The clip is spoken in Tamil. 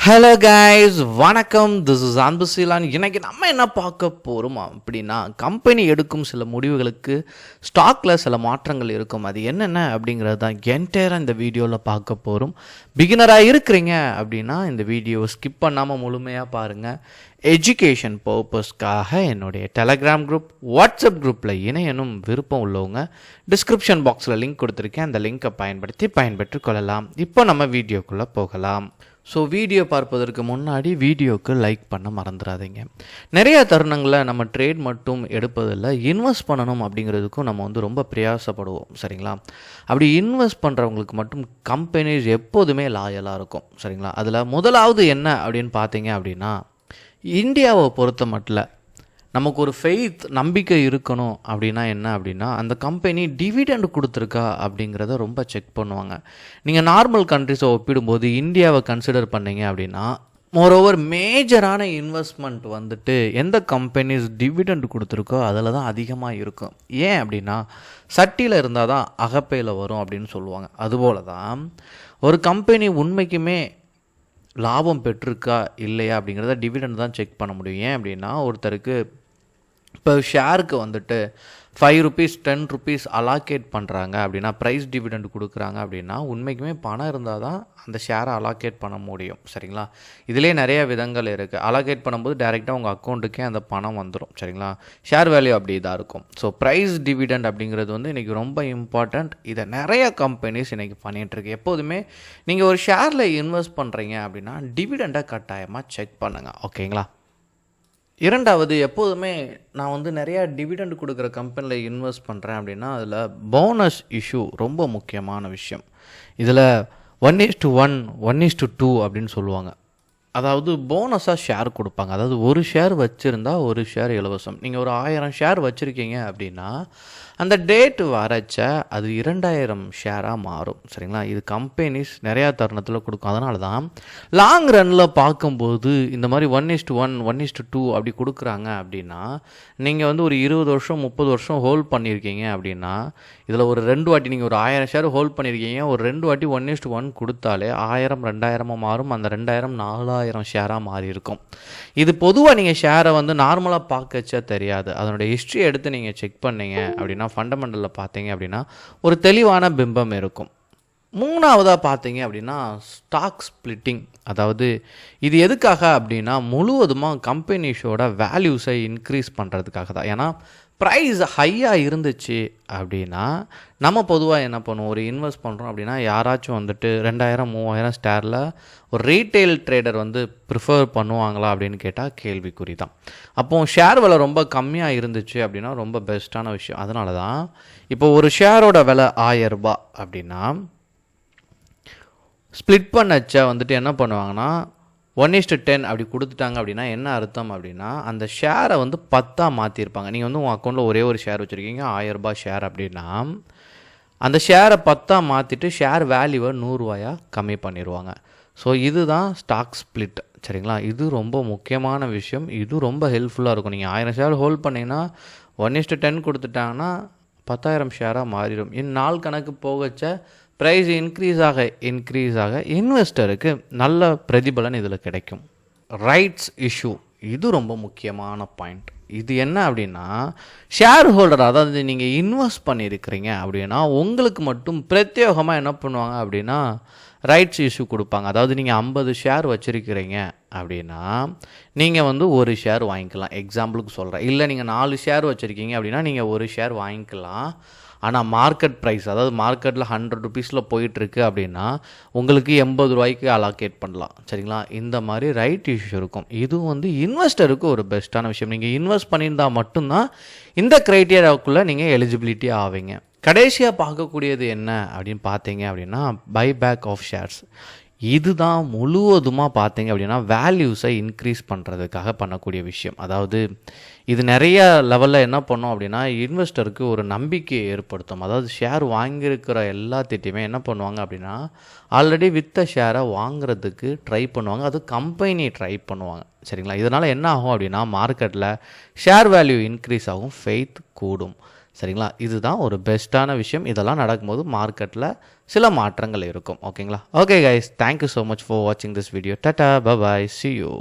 ஹலோ கைஸ், வணக்கம். This is Anbuseelan. இன்னைக்கு நம்ம என்ன பார்க்க போகிறோம் அப்படின்னா, கம்பெனி எடுக்கும் சில முடிவுகளுக்கு ஸ்டாக்கில் சில மாற்றங்கள் இருக்கும். அது என்னென்ன அப்படிங்கிறது தான் என்டையராக இந்த வீடியோவில் பார்க்க போகிறோம். பிகினராக இருக்கிறீங்க அப்படின்னா இந்த வீடியோ ஸ்கிப் பண்ணாமல் முழுமையாக பாருங்கள். எஜுகேஷன் பர்பஸ்க்காக என்னுடைய டெலகிராம் குரூப், வாட்ஸ்அப் குரூப்பில் இணையனும் விருப்பம் உள்ளவங்க டிஸ்கிரிப்ஷன் பாக்ஸில் லிங்க் கொடுத்துருக்கேன். அந்த லிங்க்கை பயன்பெற்று கொள்ளலாம். இப்போ நம்ம வீடியோக்குள்ளே போகலாம். ஸோ வீடியோ பார்ப்பதற்கு முன்னாடி வீடியோவுக்கு லைக் பண்ண மறந்துடாதீங்க. நிறைய தருணங்களில் நம்ம ட்ரேட் மட்டும் எடுப்பதில்லை, இன்வெஸ்ட் பண்ணணும் அப்படிங்கிறதுக்கும் நம்ம ரொம்ப பிரயாசப்படுவோம். சரிங்களா? அப்படி இன்வெஸ்ட் பண்ணுறவங்களுக்கு மட்டும் கம்பெனிஸ் எப்போதுமே லாயலாக இருக்கும். சரிங்களா? அதில் முதலாவது என்ன அப்படின்னு பார்த்தீங்க அப்படின்னா, இந்தியாவை பொறுத்த மட்டும் நமக்கு ஒரு நம்பிக்கை இருக்கணும் அப்படின்னா என்ன அப்படின்னா, அந்த கம்பெனி டிவிடெண்ட் கொடுத்துருக்கா அப்படிங்கிறத ரொம்ப செக் பண்ணுவாங்க. நீங்கள் நார்மல் கண்ட்ரிஸை ஒப்பிடும்போது இந்தியாவை கன்சிடர் பண்ணீங்க அப்படின்னா, மோரோவர் மேஜரான இன்வெஸ்ட்மெண்ட் எந்த கம்பெனிஸ் டிவிடெண்ட் கொடுத்துருக்கோ அதில் தான் அதிகமாக இருக்கும். ஏன் அப்படின்னா, சட்டியில் இருந்தால் தான் அகப்பையில் வரும் அப்படின்னு சொல்லுவாங்க. அதுபோல தான் ஒரு கம்பெனி உண்மைக்குமே லாபம் பெற்றிருக்கா இல்லையா அப்படிங்கிறத டிவிடெண்ட் தான் செக் பண்ண முடியும். ஏன் அப்படின்னா, ஒருத்தருக்கு இப்போ ஷேருக்கு 5 rupees 10 rupees அலாக்கேட் பண்ணுறாங்க அப்படின்னா, ப்ரைஸ் டிவிடெண்ட் கொடுக்குறாங்க அப்படின்னா, உண்மைக்குமே பணம் இருந்தால் தான் அந்த ஷேரை அலாக்கேட் பண்ண முடியும். சரிங்களா? இதிலே நிறைய விதங்கள் இருக்குது. அலாக்கேட் பண்ணும்போது டைரெக்டாக உங்கள் அக்கௌண்ட்டுக்கே அந்த பணம் வந்துடும். சரிங்களா? ஷேர் வேல்யூ அப்படி தான் இருக்கும். ஸோ ப்ரைஸ் டிவிடெண்ட் அப்படிங்கிறது இன்றைக்கி ரொம்ப இம்பார்ட்டண்ட். இதை நிறைய கம்பெனிஸ் இன்றைக்கி பண்ணிகிட்ருக்கு. எப்போதுமே நீங்கள் ஒரு ஷேரில் இன்வெஸ்ட் பண்ணுறீங்க அப்படின்னா டிவிடெண்டை கட்டாயமாக செக் பண்ணுங்கள். ஓகேங்களா? இரண்டாவது, எப்போதுமே நான் நிறையா டிவிடெண்ட் கொடுக்குற கம்பெனியில் இன்வெஸ்ட் பண்ணுறேன் அப்படின்னா, அதில் போனஸ் இஷ்யூ ரொம்ப முக்கியமான விஷயம். இதில் 1:1 1:2 அப்படின்னு சொல்லுவாங்க. அதாவது போனஸாக ஷேர் கொடுப்பாங்க. அதாவது ஒரு ஷேர் வச்சுருந்தா ஒரு ஷேர் இலவசம். நீங்கள் ஒரு 1000 ஷேர் வச்சுருக்கீங்க அப்படின்னா, அந்த டேட்டு வரச்ச அது 2000 ஷேராக மாறும். சரிங்களா? இது கம்பெனிஸ் நிறையா தருணத்தில் கொடுக்கும். அதனால தான் லாங் ரன்னில் பார்க்கும்போது இந்த மாதிரி 1:1 1:2 அப்படி கொடுக்குறாங்க அப்படின்னா, நீங்கள் ஒரு 20 வருஷம் 30 வருஷம் ஹோல்ட் பண்ணியிருக்கீங்க அப்படின்னா, இதில் ஒரு 2 வாட்டி நீங்கள் ஒரு 1000 ஷேர் ஹோல்ட் பண்ணியிருக்கீங்க, ஒரு 2 வாட்டி 1:1 கொடுத்தாலே 1000 2000 மாறும். அந்த 2000 4000 ஷேராக மாறி இருக்கும். இது பொதுவாக நீங்கள் ஷேரை நார்மலாக பார்க்கச்சா தெரியாது. அதனுடைய ஹிஸ்ட்ரி எடுத்து நீங்கள் செக் பண்ணீங்க அப்படின்னா, ஃபண்டமெண்டலில் பார்த்தீங்க அப்படின்னா ஒரு தெளிவான பிம்பம் இருக்கும். மூணாவதாக பார்த்தீங்க அப்படின்னா ஸ்டாக் ஸ்ப்ளிட்டிங். அதாவது இது எதுக்காக அப்படின்னா, முழுவதுமாக கம்பெனிஸோட வேல்யூஸை இன்க்ரீஸ் பண்ணுறதுக்காக தான். ஏன்னா ப்ரைஸ் ஹையாக இருந்துச்சு அப்படின்னா நம்ம பொதுவாக என்ன பண்ணுவோம், ஒரு இன்வெஸ்ட் பண்ணுறோம் அப்படின்னா யாராச்சும் 2000 3000 ஷேரில் ஒரு ரீட்டைல் ட்ரேடர் ப்ரிஃபர் பண்ணுவாங்களா அப்படின்னு கேட்டால் கேள்விக்குறி தான். அப்போது ஷேர் விலை ரொம்ப கம்மியாக இருந்துச்சு அப்படின்னா ரொம்ப பெஸ்ட்டான விஷயம். அதனால தான் இப்போ ஒரு ஷேரோட விலை 1000 ரூபாய் அப்படின்னா, ஸ்ப்ளிட் பண்ணச்ச என்ன பண்ணுவாங்கன்னா 1:10 அப்படி கொடுத்துட்டாங்க அப்படின்னா என்ன அர்த்தம் அப்படின்னா, அந்த ஷேரை 10ஆக மாற்றிருப்பாங்க. நீங்கள் உங்கள் அக்கௌண்ட்டில் ஒரே ஒரு ஷேர் வச்சுருக்கீங்க, 1000 ரூபாய் ஷேர் அப்படின்னா, அந்த ஷேரை 10ஆக மாற்றிட்டு ஷேர் வேல்யூவை 100 ரூபாயாக கம்மி பண்ணிடுவாங்க. ஸோ இதுதான் ஸ்டாக் ஸ்ப்ளிட். சரிங்களா? இது ரொம்ப முக்கியமான விஷயம். இது ரொம்ப ஹெல்ப்ஃபுல்லாக இருக்கும். நீங்கள் 1000 ஷேர் ஹோல்ட் பண்ணிங்கன்னா 1:10 கொடுத்துட்டாங்கன்னா 10,000 ஷேராக மாறிடும். நாள் கணக்கு போகச்ச ப்ரைஸ் இன்க்ரீஸ் ஆக இன்வெஸ்டருக்கு நல்ல பிரதிபலன் இதில் கிடைக்கும். ரைட்ஸ் இஷ்யூ, இது ரொம்ப முக்கியமான பாயிண்ட். இது என்ன அப்படின்னா, ஷேர் ஹோல்டர், அதாவது நீங்கள் இன்வெஸ்ட் பண்ணியிருக்கிறீங்க அப்படின்னா உங்களுக்கு மட்டும் பிரத்யேகமாக என்ன பண்ணுவாங்க அப்படின்னா ரைட்ஸ் இஷ்யூ கொடுப்பாங்க. அதாவது நீங்கள் 50 ஷேர் வச்சுருக்கிறீங்க அப்படின்னா நீங்கள் ஒரு ஷேர் வாங்கிக்கலாம். எக்ஸாம்பிளுக்கு சொல்கிறேன். இல்லை நீங்கள் 4 ஷேர் வச்சுருக்கீங்க அப்படின்னா நீங்கள் ஒரு ஷேர் வாங்கிக்கலாம். ஆனால் மார்க்கெட் ப்ரைஸ், அதாவது மார்க்கெட்டில் 100 rupeesல போயிட்டுருக்கு அப்படின்னா உங்களுக்கு 80 ரூபாய்க்கு அலாக்கேட் பண்ணலாம். சரிங்களா? இந்த மாதிரி ரைட் இஷ்யூ இருக்கும். இது இன்வெஸ்டருக்கு ஒரு பெஸ்ட்டான விஷயம். நீங்கள் இன்வெஸ்ட் பண்ணியிருந்தால் மட்டும்தான் இந்த க்ரைட்டீரியாவுக்குள்ளே நீங்கள் எலிஜிபிலிட்டி ஆவீங்க. கடைசியாக பார்க்கக்கூடியது என்ன அப்படின்னு பார்த்தீங்க அப்படின்னா பைபேக் ஆஃப் ஷேர்ஸ். இதுதான் முழுவதுமாக பார்த்தீங்க அப்படின்னா வேல்யூஸை இன்க்ரீஸ் பண்ணுறதுக்காக பண்ணக்கூடிய விஷயம். அதாவது இது நிறைய லெவலில் என்ன பண்ணோம் அப்படின்னா இன்வெஸ்டருக்கு ஒரு நம்பிக்கையை ஏற்படுத்தும். அதாவது ஷேர் வாங்கியிருக்கிற எல்லாத்திட்டையுமே என்ன பண்ணுவாங்க அப்படின்னா, ஆல்ரெடி விற்ற ஷேரை வாங்குறதுக்கு ட்ரை பண்ணுவாங்க. அது கம்பெனி ட்ரை பண்ணுவாங்க. சரிங்களா? இதனால் என்ன ஆகும் அப்படின்னா, மார்க்கெட்டில் ஷேர் வேல்யூ இன்க்ரீஸ் ஆகும், ஃபெய்த் கூடும். சரிங்களா? இதுதான் ஒரு பெஸ்ட்டான விஷயம். இதெல்லாம் நடக்கும்போது மார்க்கெட்டில் சில மாற்றங்கள் இருக்கும். ஓகேங்களா? Okay guys, thank you so much for வாட்சிங் this video. Tata, bye bye, see you.